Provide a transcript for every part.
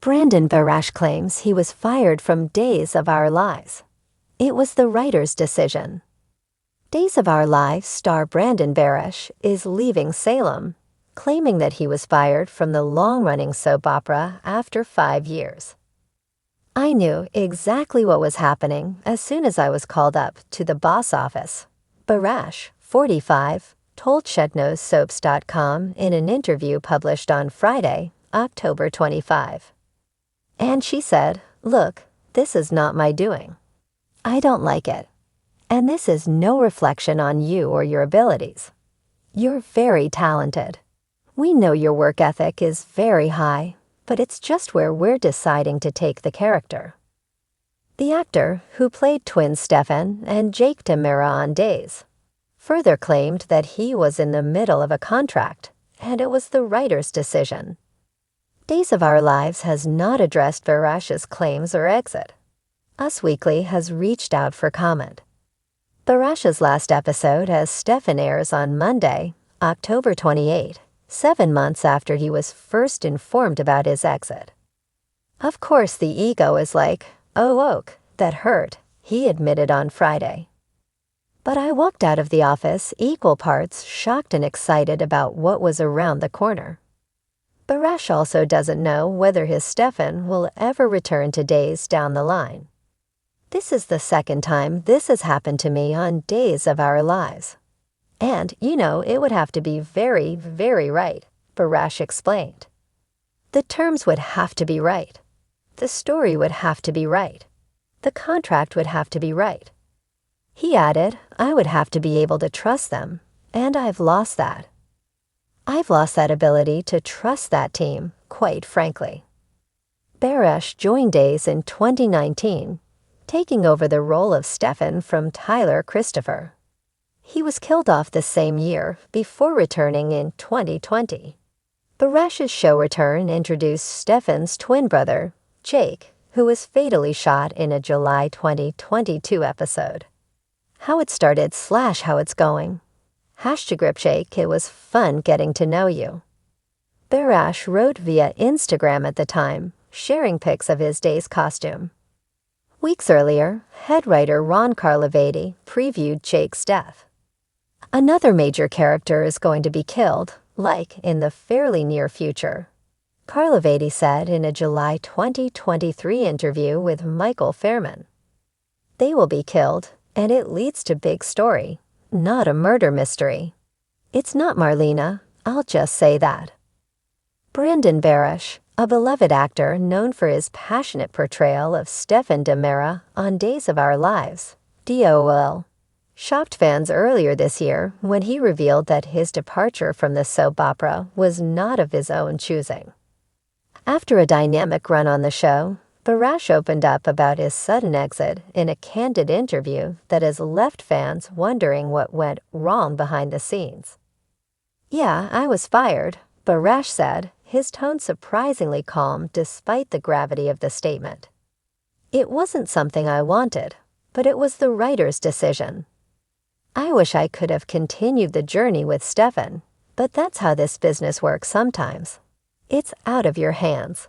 Brandon Barash claims he was fired from Days of Our Lives. It was the writer's decision. Days of Our Lives star Brandon Barash is leaving Salem, claiming that he was fired from the long-running soap opera after 5 years. I knew exactly what was happening as soon as I was called up to the boss office, Barash, 45, told ShedNoseSoaps.com in an interview published on Friday, October 25. And she said, "Look, this is not my doing. I don't like it. And this is no reflection on you or your abilities. You're very talented. We know your work ethic is very high, but it's just where we're deciding to take the character." The actor, who played twins Stefan and Jake DiMera on Days, further claimed that he was in the middle of a contract, and it was the writer's decision. Days of Our Lives has not addressed Barash's claims or exit. Us Weekly has reached out for comment. Barash's last episode as Stefan airs on Monday, October 28, 7 months after he was first informed about his exit. Of course the ego is like, "Oh, oak, that hurt," he admitted on Friday. But I walked out of the office equal parts shocked and excited about what was around the corner. Barash also doesn't know whether his Stefan will ever return to Days down the line. "This is the second time this has happened to me on Days of Our Lives. And, it would have to be very, very right," Barash explained. "The terms would have to be right. The story would have to be right. The contract would have to be right." He added, "I would have to be able to trust them, and I've lost that. I've lost that ability to trust that team, quite frankly." Barash joined Days in 2019, taking over the role of Stefan from Tyler Christopher. He was killed off the same year before returning in 2020. Barash's show return introduced Stefan's twin brother, Jake, who was fatally shot in a July 2022 episode. How it started / how it's going. #GripShake, it was fun getting to know you. Barash wrote via Instagram at the time, sharing pics of his Days costume. Weeks earlier, head writer Ron Carlivati previewed Jake's death. Another major character is going to be killed, in the fairly near future, Carlivati said in a July 2023 interview with Michael Fairman. "They will be killed, and it leads to big story, not a murder mystery. It's not Marlena, I'll just say that." Brandon Barash, a beloved actor known for his passionate portrayal of Stefan DiMera on Days of Our Lives, DOL, shocked fans earlier this year when he revealed that his departure from the soap opera was not of his own choosing. After a dynamic run on the show, Barash opened up about his sudden exit in a candid interview that has left fans wondering what went wrong behind the scenes. "Yeah, I was fired," Barash said, his tone surprisingly calm despite the gravity of the statement. "It wasn't something I wanted, but it was the writer's decision. I wish I could have continued the journey with Stefan, but that's how this business works sometimes. It's out of your hands."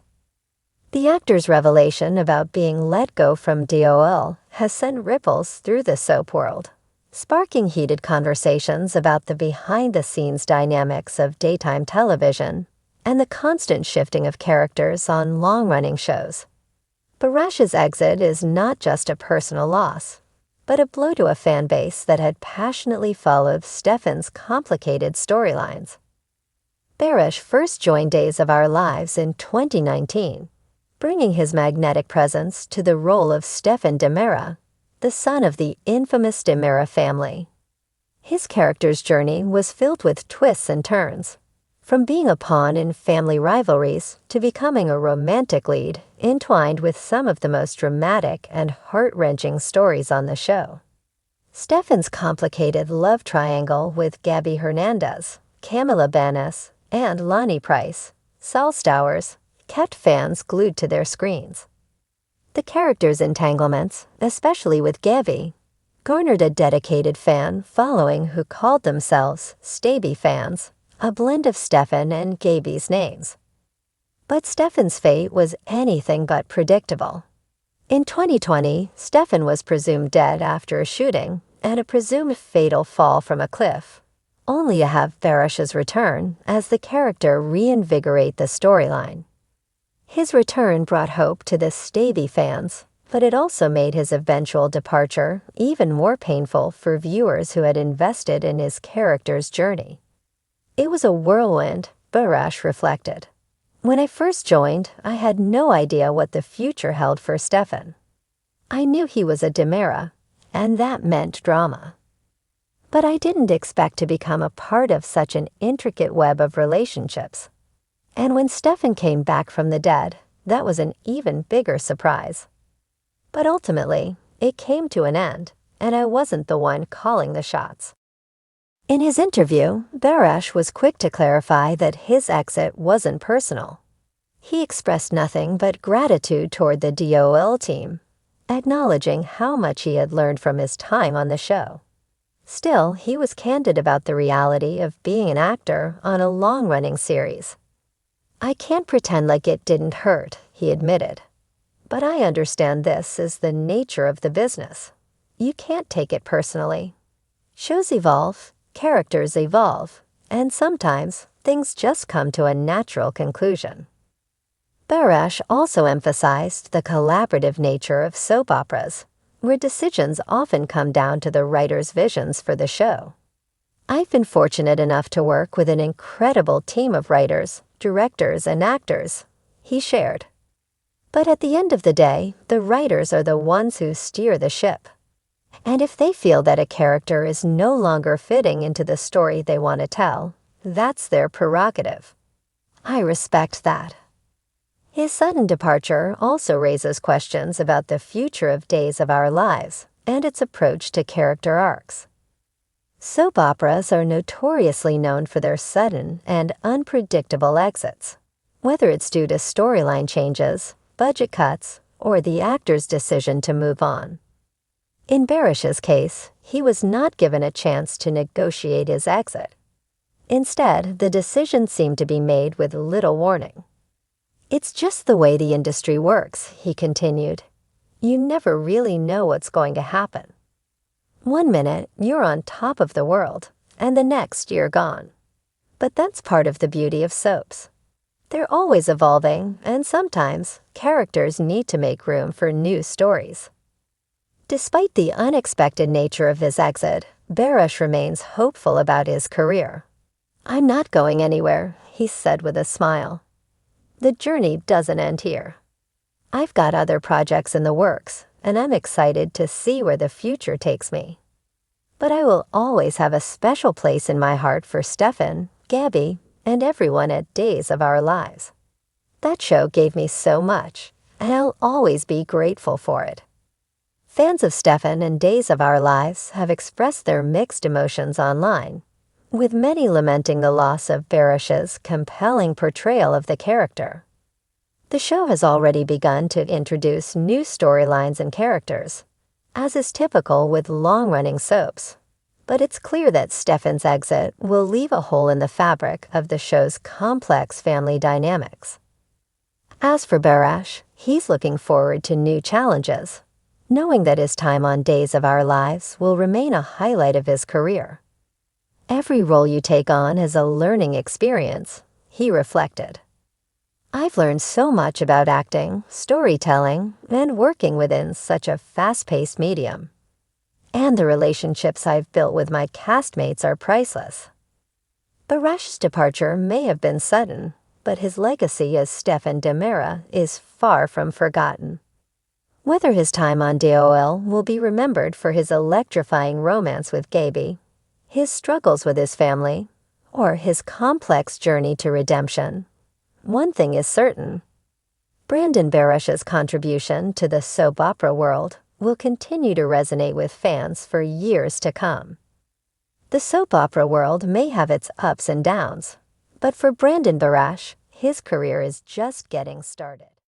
The actor's revelation about being let go from DOL has sent ripples through the soap world, sparking heated conversations about the behind-the-scenes dynamics of daytime television and the constant shifting of characters on long-running shows. Barash's exit is not just a personal loss, but a blow to a fan base that had passionately followed Stefan's complicated storylines. Barash first joined Days of Our Lives in 2019, bringing his magnetic presence to the role of Stefan DiMera, the son of the infamous DiMera family. His character's journey was filled with twists and turns, from being a pawn in family rivalries to becoming a romantic lead entwined with some of the most dramatic and heart-wrenching stories on the show. Stefan's complicated love triangle with Gabby Hernandez, Camila Banus, and Lonnie Price, Saul Stowers, kept fans glued to their screens. The characters' entanglements, especially with Gabby, garnered a dedicated fan following who called themselves Staby fans, a blend of Stefan and Gabby's names. But Stefan's fate was anything but predictable. In 2020, Stefan was presumed dead after a shooting and a presumed fatal fall from a cliff, only to have Barish's return as the character reinvigorate the storyline. His return brought hope to the Stavey fans, but it also made his eventual departure even more painful for viewers who had invested in his character's journey. It was a whirlwind, Barash reflected. When I first joined, I had no idea what the future held for Stefan. I knew he was a DiMera, and that meant drama. But I didn't expect to become a part of such an intricate web of relationships. And when Stefan came back from the dead, that was an even bigger surprise. But ultimately, it came to an end, and I wasn't the one calling the shots. In his interview, Barash was quick to clarify that his exit wasn't personal. He expressed nothing but gratitude toward the DOL team, acknowledging how much he had learned from his time on the show. Still, he was candid about the reality of being an actor on a long-running series. "I can't pretend like it didn't hurt," he admitted. "But I understand this is the nature of the business. You can't take it personally. Shows evolve, characters evolve, and sometimes things just come to a natural conclusion." Barash also emphasized the collaborative nature of soap operas, where decisions often come down to the writer's visions for the show. "I've been fortunate enough to work with an incredible team of writers, directors, and actors," he shared. "But at the end of the day, the writers are the ones who steer the ship. And if they feel that a character is no longer fitting into the story they want to tell, that's their prerogative. I respect that." His sudden departure also raises questions about the future of Days of Our Lives and its approach to character arcs. Soap operas are notoriously known for their sudden and unpredictable exits, whether it's due to storyline changes, budget cuts, or the actor's decision to move on. In Barish's case, he was not given a chance to negotiate his exit. Instead, the decision seemed to be made with little warning. "It's just the way the industry works," he continued. "You never really know what's going to happen. One minute, you're on top of the world, and the next, you're gone. But that's part of the beauty of soaps. They're always evolving, and sometimes characters need to make room for new stories." Despite the unexpected nature of his exit, Barash remains hopeful about his career. "I'm not going anywhere," he said with a smile. "The journey doesn't end here. I've got other projects in the works, and I'm excited to see where the future takes me. But I will always have a special place in my heart for Stefan, Gabby, and everyone at Days of Our Lives. That show gave me so much, and I'll always be grateful for it." Fans of Stefan and Days of Our Lives have expressed their mixed emotions online, with many lamenting the loss of Barish's compelling portrayal of the character. The show has already begun to introduce new storylines and characters, as is typical with long-running soaps, but it's clear that Stefan's exit will leave a hole in the fabric of the show's complex family dynamics. As for Barash, he's looking forward to new challenges, knowing that his time on Days of Our Lives will remain a highlight of his career. "Every role you take on is a learning experience," he reflected. "I've learned so much about acting, storytelling, and working within such a fast-paced medium. And the relationships I've built with my castmates are priceless." Barash's departure may have been sudden, but his legacy as Stefan DiMera is far from forgotten. Whether his time on DOL will be remembered for his electrifying romance with Gaby, his struggles with his family, or his complex journey to redemption, one thing is certain: Brandon Barish's contribution to the soap opera world will continue to resonate with fans for years to come. The soap opera world may have its ups and downs, but for Brandon Barash, his career is just getting started.